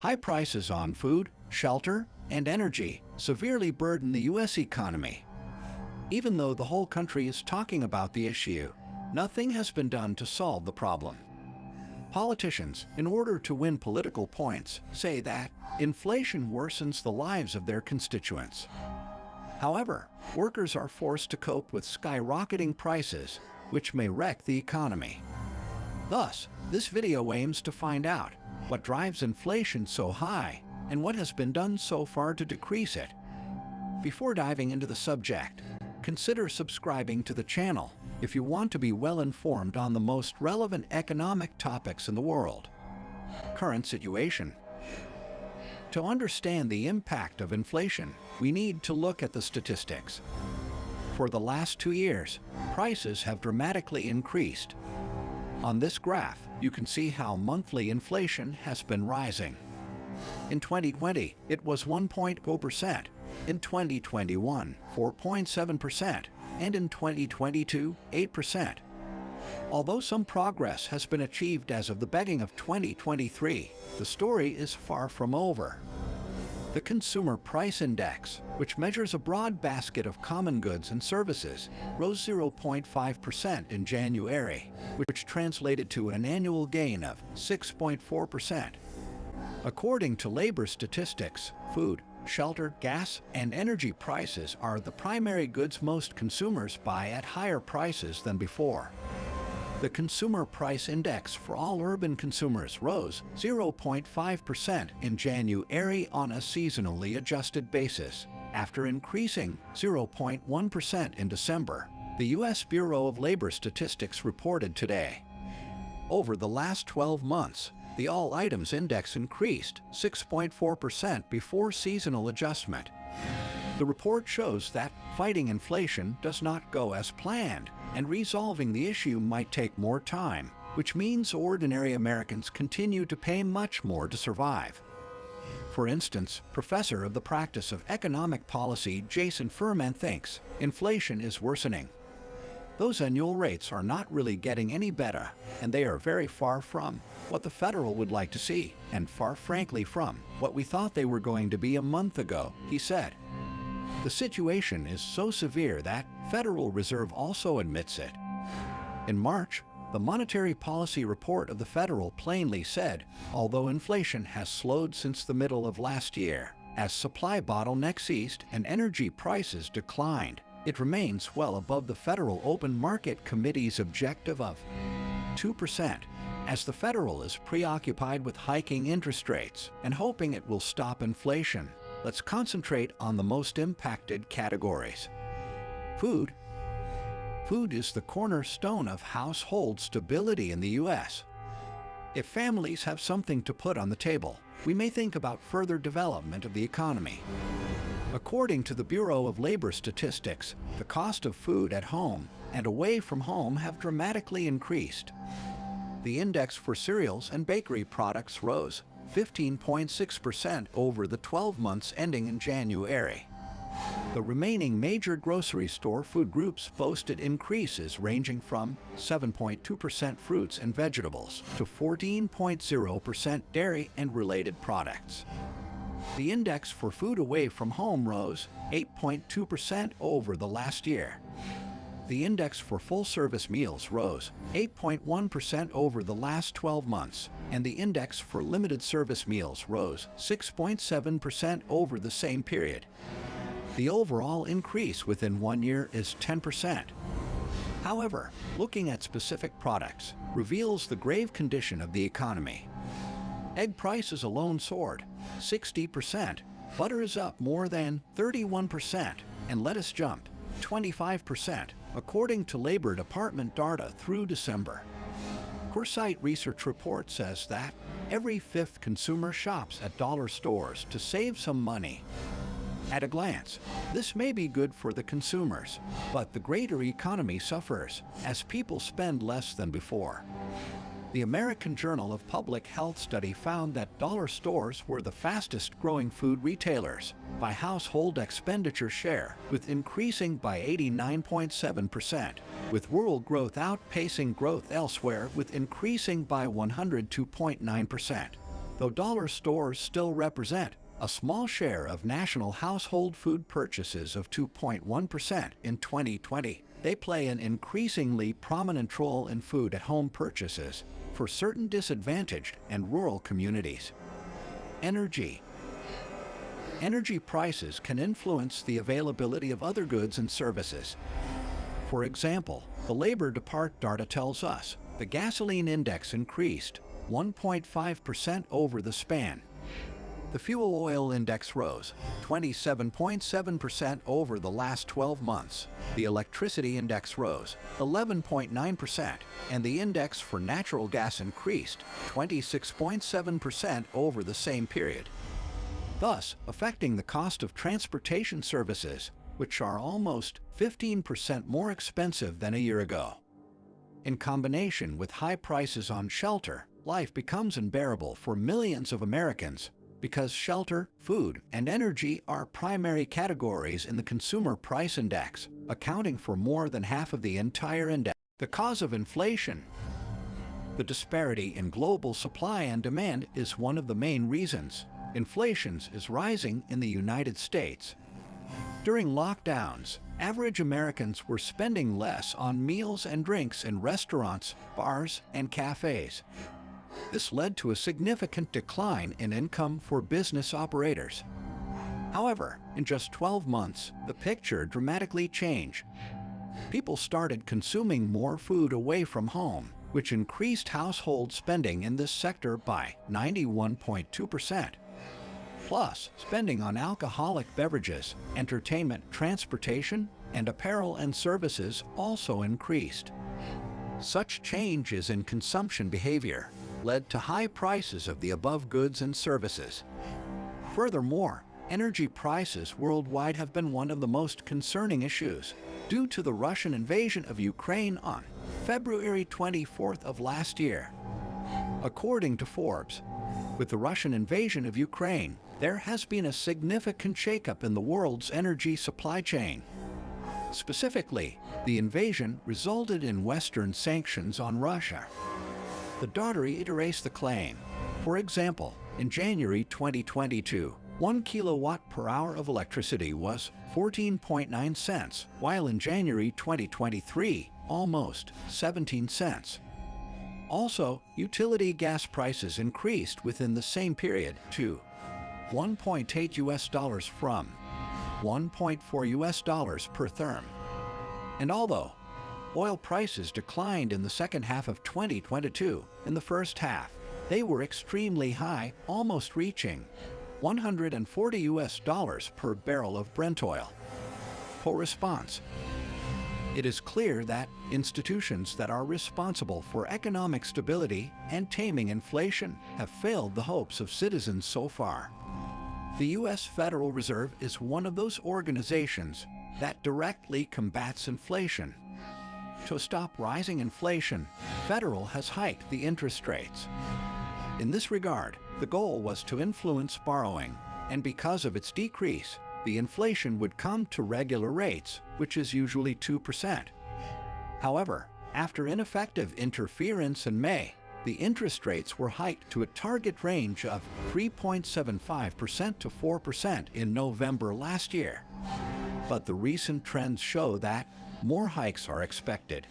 High prices on food, shelter, and energy severely burden the U.S. economy. Even though the whole country is talking about the issue, nothing has been done to solve the problem. Politicians, in order to win political points, say that inflation worsens the lives of their constituents. However, workers are forced to cope with skyrocketing prices, which may wreck the economy. Thus, this video aims to find out what drives inflation so high and what has been done so far to decrease it. Before diving into the subject, consider subscribing to the channel if you want to be well informed on the most relevant economic topics in the world. Current situation. To understand the impact of inflation, we need to look at the statistics. For the last 2 years, prices have dramatically increased. On this graph, you can see how monthly inflation has been rising. In 2020, it was 1.0%, in 2021, 4.7%, and in 2022, 8%. Although some progress has been achieved as of the beginning of 2023, the story is far from over. The Consumer Price Index, which measures a broad basket of common goods and services, rose 0.5% in January, which translated to an annual gain of 6.4%. According to labor statistics, food, shelter, gas, and energy prices are the primary goods most consumers buy at higher prices than before. The Consumer Price Index for all urban consumers rose 0.5% in January on a seasonally adjusted basis, after increasing 0.1% in December, the U.S. Bureau of Labor Statistics reported today. Over the last 12 months, the All Items Index increased 6.4% before seasonal adjustment. The report shows that fighting inflation does not go as planned, and resolving the issue might take more time, which means ordinary Americans continue to pay much more to survive. For instance, Professor of the Practice of Economic Policy Jason Furman thinks inflation is worsening. Those annual rates are not really getting any better, and they are very far from what the federal would like to see, and far frankly from what we thought they were going to be a month ago, he said. The situation is so severe that Federal Reserve also admits it. In March, the Monetary Policy Report of the Federal plainly said, although inflation has slowed since the middle of last year, as supply bottlenecks eased and energy prices declined, it remains well above the Federal Open Market Committee's objective of 2%, as the Federal is preoccupied with hiking interest rates and hoping it will stop inflation. Let's concentrate on the most impacted categories. Food. Food is the cornerstone of household stability in the U.S. If families have something to put on the table, we may think about further development of the economy. According to the Bureau of Labor Statistics, the cost of food at home and away from home have dramatically increased. The index for cereals and bakery products rose 15.6% over the 12 months ending in January. The remaining major grocery store food groups posted increases ranging from 7.2% fruits and vegetables to 14.0% dairy and related products. The index for food away from home rose 8.2% over the last year. The index for full-service meals rose 8.1% over the last 12 months, and the index for limited-service meals rose 6.7% over the same period. The overall increase within 1 year is 10%. However, looking at specific products reveals the grave condition of the economy. Egg prices alone soared 60%, butter is up more than 31%, and lettuce jumped 25%, according to Labor Department data through December. Coresight Research Report says that every fifth consumer shops at dollar stores to save some money. At a glance, this may be good for the consumers, but the greater economy suffers as people spend less than before. The American Journal of Public Health study found that dollar stores were the fastest-growing food retailers by household expenditure share, with increasing by 89.7%, with rural growth outpacing growth elsewhere with increasing by 102.9%. Though dollar stores still represent a small share of national household food purchases of 2.1% in 2020, they play an increasingly prominent role in food-at-home purchases for certain disadvantaged and rural communities. Energy. Energy prices can influence the availability of other goods and services. For example, the Labor Department data tells us the gasoline index increased 1.5% over the span. The fuel oil index rose 27.7% over the last 12 months. The electricity index rose 11.9%, and the index for natural gas increased 26.7% over the same period, thus affecting the cost of transportation services, which are almost 15% more expensive than a year ago. In combination with high prices on shelter, life becomes unbearable for millions of Americans because shelter, food, and energy are primary categories in the Consumer Price Index, accounting for more than half of the entire index. The cause of inflation. The disparity in global supply and demand is one of the main reasons. Inflation is rising in the United States. During lockdowns, average Americans were spending less on meals and drinks in restaurants, bars, and cafes. This led to a significant decline in income for business operators. However, in just 12 months, the picture dramatically changed. People started consuming more food away from home, which increased household spending in this sector by 91.2%. Plus, spending on alcoholic beverages, entertainment, transportation, and apparel and services also increased. Such changes in consumption behavior led to high prices of the above goods and services. Furthermore, energy prices worldwide have been one of the most concerning issues due to the Russian invasion of Ukraine on February 24th of last year. According to Forbes, with the Russian invasion of Ukraine, there has been a significant shakeup in the world's energy supply chain. Specifically, the invasion resulted in Western sanctions on Russia. The data reiterates the claim. For example, in January 2022, 1 kilowatt per hour of electricity was 14.9 cents, while in January 2023, almost 17 cents. Also, utility gas prices increased within the same period to $1.8 from $1.4 per therm. And although oil prices declined in the second half of 2022, in the first half, they were extremely high, almost reaching $140 per barrel of Brent oil. For response, it is clear that institutions that are responsible for economic stability and taming inflation have failed the hopes of citizens so far. The U.S. Federal Reserve is one of those organizations that directly combats inflation. To stop rising inflation, Federal has hiked the interest rates. In this regard, the goal was to influence borrowing, and because of its decrease, the inflation would come to regular rates, which is usually 2%. However, after ineffective interference in May, the interest rates were hiked to a target range of 3.75% to 4% in November last year. But the recent trends show that more hikes are expected.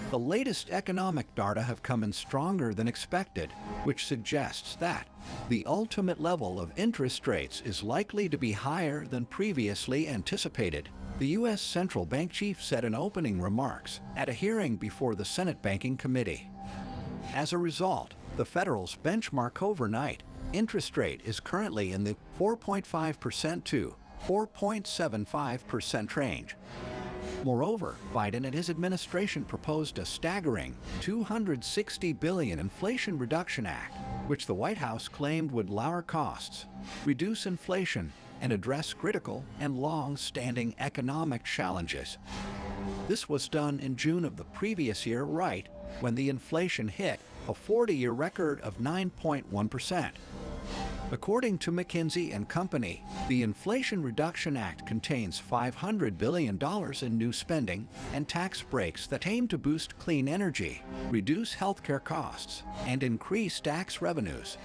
The latest economic data have come in stronger than expected, which suggests that the ultimate level of interest rates is likely to be higher than previously anticipated, the U.S. Central Bank chief said in opening remarks at a hearing before the Senate Banking Committee. As a result, the Federal's benchmark overnight interest rate is currently in the 4.5% to 4.75% range. Moreover, Biden and his administration proposed a staggering $260 billion Inflation Reduction Act, which the White House claimed would lower costs, reduce inflation, and address critical and long-standing economic challenges. This was done in June of the previous year, right when the inflation hit a 40-year record of 9.1%. According to McKinsey & Company, the Inflation Reduction Act contains $500 billion in new spending and tax breaks that aim to boost clean energy, reduce healthcare costs, and increase tax revenues.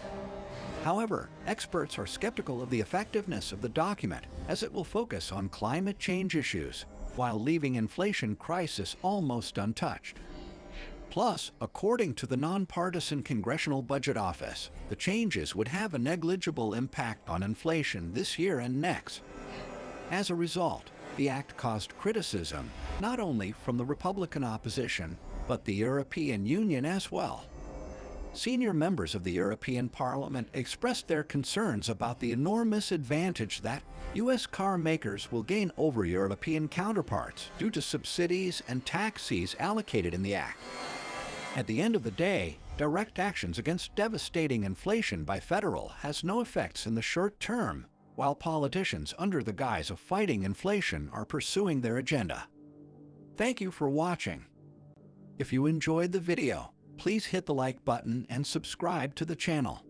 However, experts are skeptical of the effectiveness of the document as it will focus on climate change issues, while leaving inflation crisis almost untouched. Plus, according to the nonpartisan Congressional Budget Office, the changes would have a negligible impact on inflation this year and next. As a result, the act caused criticism not only from the Republican opposition, but the European Union as well. Senior members of the European Parliament expressed their concerns about the enormous advantage that U.S. car makers will gain over European counterparts due to subsidies and taxes allocated in the act. At the end of the day, direct actions against devastating inflation by federal has no effects in the short term, while politicians under the guise of fighting inflation are pursuing their agenda. Thank you for watching. If you enjoyed the video, please hit the like button and subscribe to the channel.